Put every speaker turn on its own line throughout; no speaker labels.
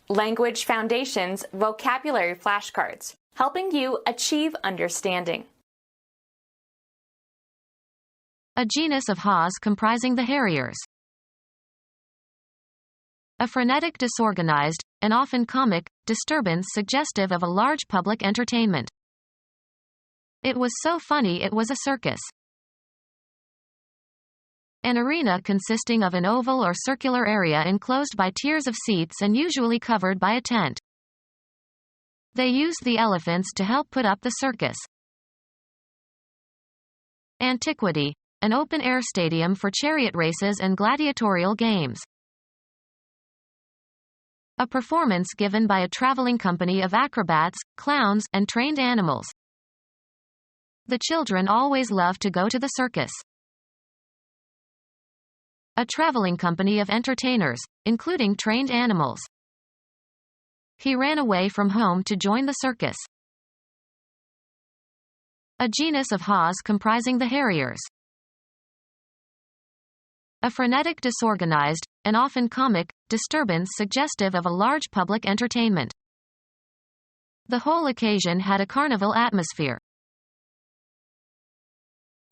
Language Foundations Vocabulary Flashcards, helping you achieve understanding.
A genus of haws comprising the harriers. A frenetic, disorganized, and often comic, disturbance suggestive of a large public entertainment. It was so funny it was a circus. An arena consisting of an oval or circular area enclosed by tiers of seats and usually covered by a tent. They used the elephants to help put up the circus. Antiquity. An open-air stadium for chariot races and gladiatorial games. A performance given by a traveling company of acrobats, clowns, and trained animals. The children always love to go to the circus. A traveling company of entertainers, including trained animals. He ran away from home to join the circus. A genus of haws comprising the harriers. A frenetic, disorganized, and often comic, disturbance suggestive of a large public entertainment. The whole occasion had a carnival atmosphere.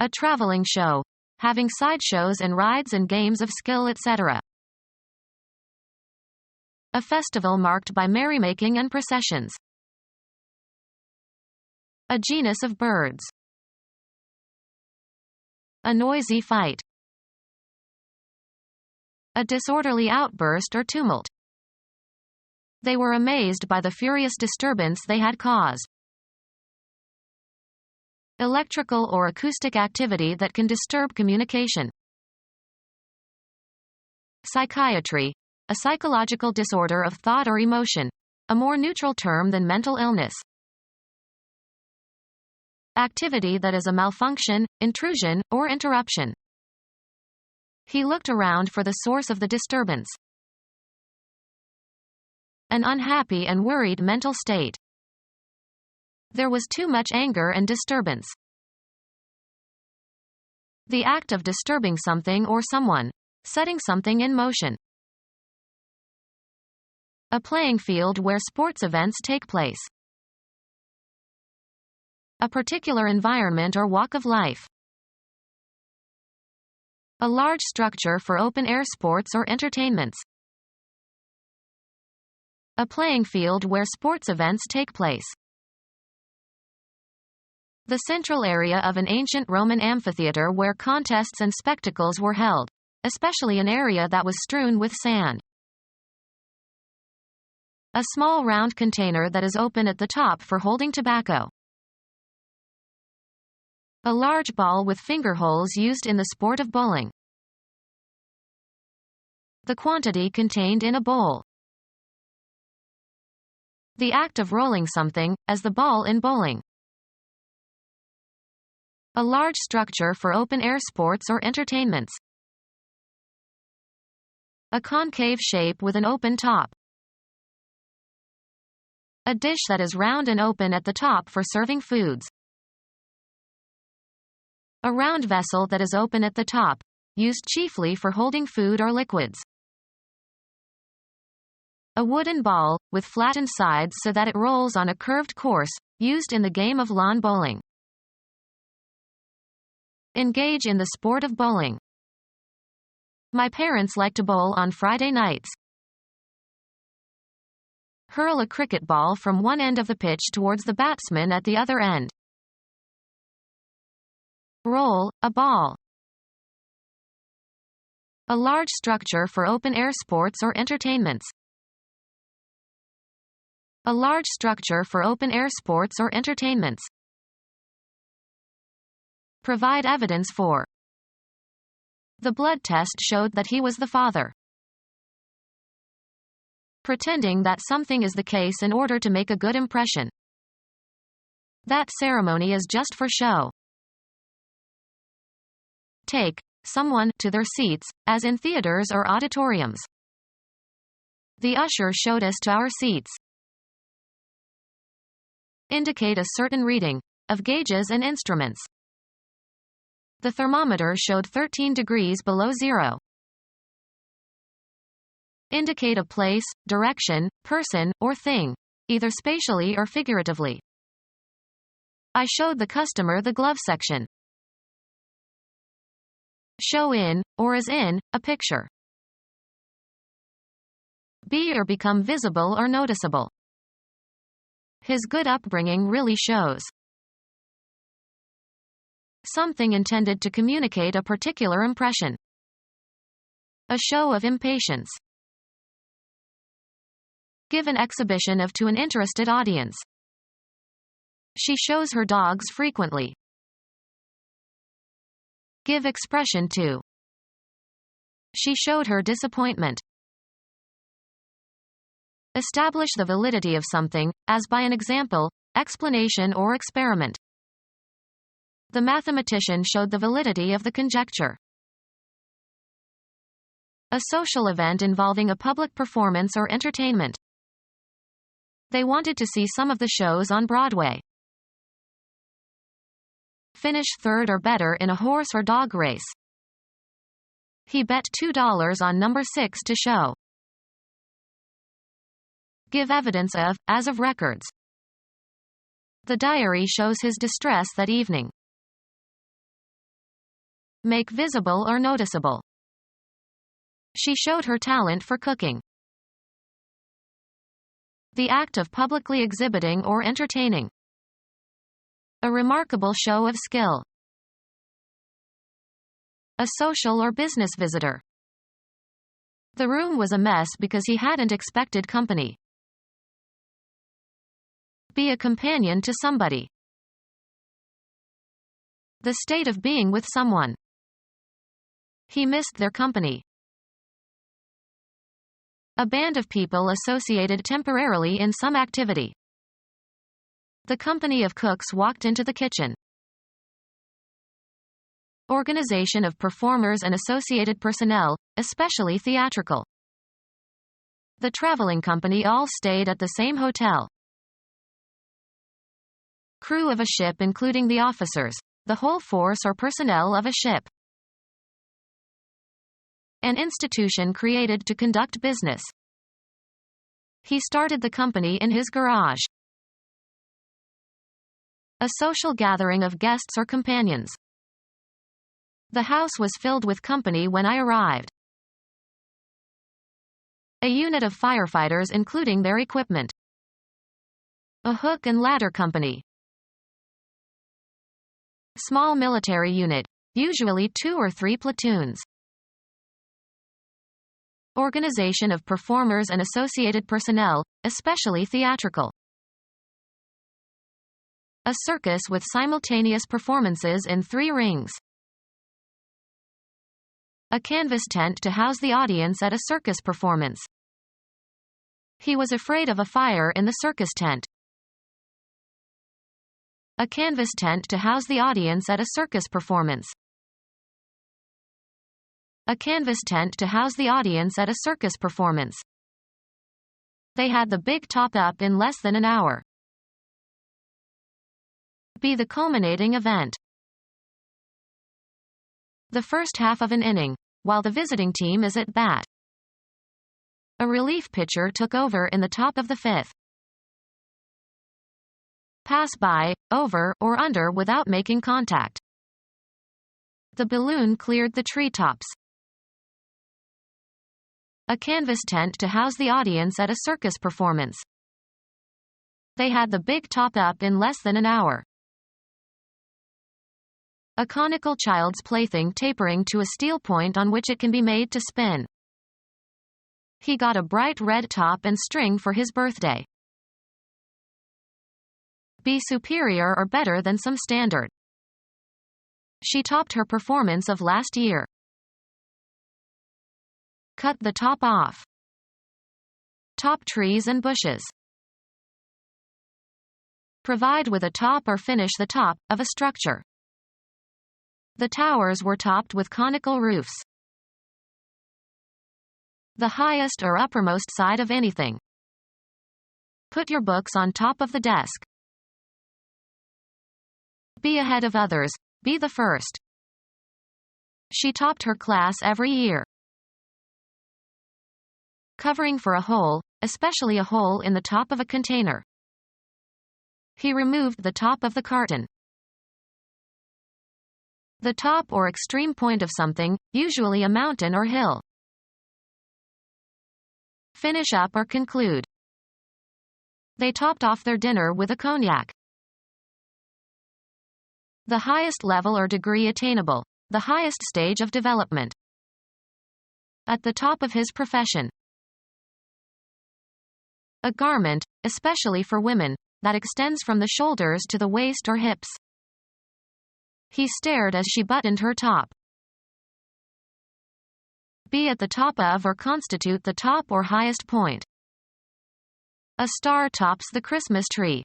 A traveling show, having sideshows and rides and games of skill, etc. A festival marked by merrymaking and processions. A genus of birds. A noisy fight. A disorderly outburst or tumult. They were amazed by the furious disturbance they had caused. Electrical or acoustic activity that can disturb communication. Psychiatry. A psychological disorder of thought or emotion. A more neutral term than mental illness. Activity that is a malfunction, intrusion, or interruption. He looked around for the source of the disturbance. An unhappy and worried mental state. There was too much anger and disturbance. The act of disturbing something or someone. Setting something in motion. A playing field where sports events take place. A particular environment or walk of life. A large structure for open-air sports or entertainments. A playing field where sports events take place. The central area of an ancient Roman amphitheater where contests and spectacles were held, especially an area that was strewn with sand. A small round container that is open at the top for holding tobacco. A large ball with finger holes used in the sport of bowling. The quantity contained in a bowl. The act of rolling something, as the ball in bowling. A large structure for open-air sports or entertainments. A concave shape with an open top. A dish that is round and open at the top for serving foods. A round vessel that is open at the top, used chiefly for holding food or liquids. A wooden ball, with flattened sides so that it rolls on a curved course, used in the game of lawn bowling. Engage in the sport of bowling. My parents like to bowl on Friday nights. Hurl a cricket ball from one end of the pitch towards the batsman at the other end. Roll a ball. A large structure for open-air sports or entertainments. A large structure for open-air sports or entertainments. Provide evidence for. The blood test showed that he was the father. Pretending that something is the case in order to make a good impression. That ceremony is just for show. Take someone to their seats, as in theaters or auditoriums. The usher showed us to our seats. Indicate a certain reading of gauges and instruments. The thermometer showed 13 degrees below zero. Indicate a place, direction, person, or thing, either spatially or figuratively. I showed the customer the glove section. Show in, or as in, a picture. Be or become visible or noticeable. His good upbringing really shows. Something intended to communicate a particular impression. A show of impatience. Give an exhibition of to an interested audience. She shows her dogs frequently. Give expression to. She showed her disappointment. Establish the validity of something, as by an example, explanation or experiment. The mathematician showed the validity of the conjecture. A social event involving a public performance or entertainment. They wanted to see some of the shows on Broadway. Finish third or better in a horse or dog race. He bet $2 on number 6 to show. Give evidence of, as of records. The diary shows his distress that evening. Make visible or noticeable. She showed her talent for cooking. The act of publicly exhibiting or entertaining. A remarkable show of skill. A social or business visitor. The room was a mess because he hadn't expected company. Be a companion to somebody. The state of being with someone. He missed their company. A band of people associated temporarily in some activity. The company of cooks walked into the kitchen. Organization of performers and associated personnel, especially theatrical. The traveling company all stayed at the same hotel. Crew of a ship including the officers, the whole force or personnel of a ship. An institution created to conduct business. He started the company in his garage. A social gathering of guests or companions. The house was filled with company when I arrived. A unit of firefighters including their equipment. A hook and ladder company. Small military unit, usually 2 or 3 platoons. Organization of performers and associated personnel, especially theatrical. A circus with simultaneous performances in 3 rings. A canvas tent to house the audience at a circus performance. He was afraid of a fire in the circus tent. A canvas tent to house the audience at a circus performance. A canvas tent to house the audience at a circus performance. They had the big top up in less than an hour. Be the culminating event. The first half of an inning, while the visiting team is at bat. A relief pitcher took over in the top of the 5th. Pass by, over, or under without making contact. The balloon cleared the treetops. A canvas tent to house the audience at a circus performance. They had the big top up in less than an hour. A conical child's plaything tapering to a steel point on which it can be made to spin. He got a bright red top and string for his birthday. Be superior or better than some standard. She topped her performance of last year. Cut the top off. Top trees and bushes. Provide with a top or finish the top of a structure. The towers were topped with conical roofs. The highest or uppermost side of anything. Put your books on top of the desk. Be ahead of others. Be the first. She topped her class every year. covering for a hole, especially a hole in the top of a container. He removed the top of the carton. The top or extreme point of something, usually a mountain or hill. Finish up or conclude. They topped off their dinner with a cognac. The highest level or degree attainable. The highest stage of development. At the top of his profession. A garment, especially for women, that extends from the shoulders to the waist or hips. He stared as she buttoned her top. Be at the top of or constitute the top or highest point. A star tops the Christmas tree.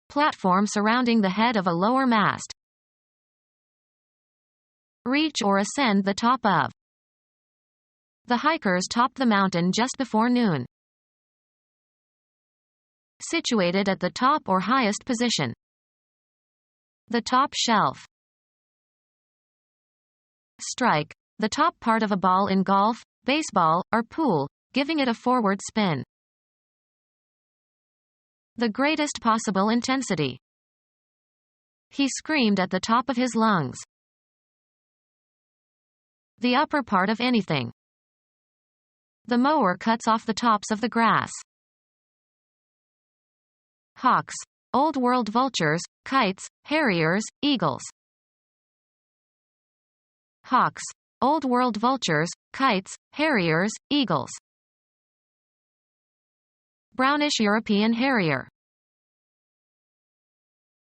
Platform surrounding the head of a lower mast. Reach or ascend the top of. The hikers topped the mountain just before noon. Situated at the top or highest position. The top shelf. Strike. The top part of a ball in golf, baseball, or pool, giving it a forward spin. The greatest possible intensity. He screamed at the top of his lungs. The upper part of anything. The mower cuts off the tops of the grass. Hawks. Old world vultures, kites, harriers, eagles. Hawks. Old world vultures, kites, harriers, eagles. Brownish European harrier.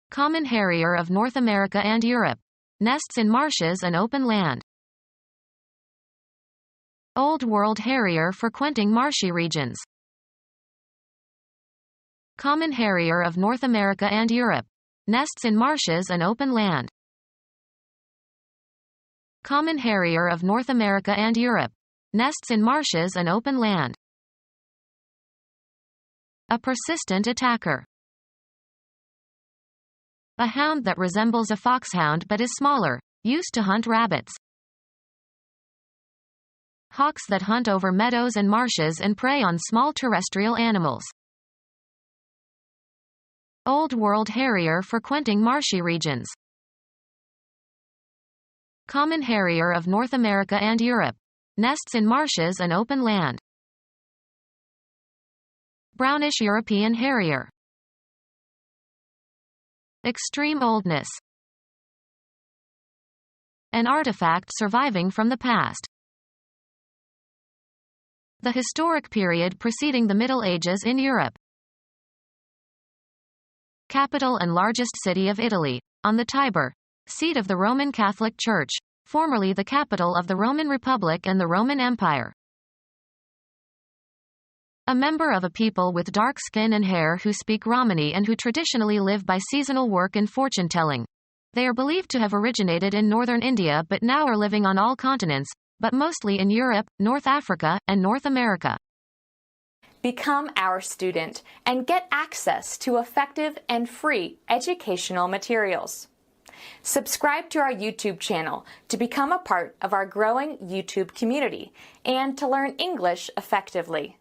Common harrier of North America and Europe. Nests in marshes and open land. Old World harrier frequenting marshy regions. Common harrier of North America and Europe. Nests in marshes and open land. Common harrier of North America and Europe. Nests in marshes and open land. A persistent attacker. A hound that resembles a foxhound but is smaller, used to hunt rabbits. Hawks that hunt over meadows and marshes and prey on small terrestrial animals. Old World harrier frequenting marshy regions. Common harrier of North America and Europe. Nests in marshes and open land. Brownish European harrier. Extreme oldness. An artifact surviving from the past. The historic period preceding the Middle Ages in Europe. Capital and largest city of Italy, on the Tiber, seat of the Roman Catholic Church, formerly the capital of the Roman Republic and the Roman Empire. A member of a people with dark skin and hair who speak Romani and who traditionally live by seasonal work and fortune-telling. They are believed to have originated in northern India but now are living on all continents, but mostly in Europe, North Africa, and North America.
Become our student and get access to effective and free educational materials. Subscribe to our YouTube channel to become a part of our growing YouTube community and to learn English effectively.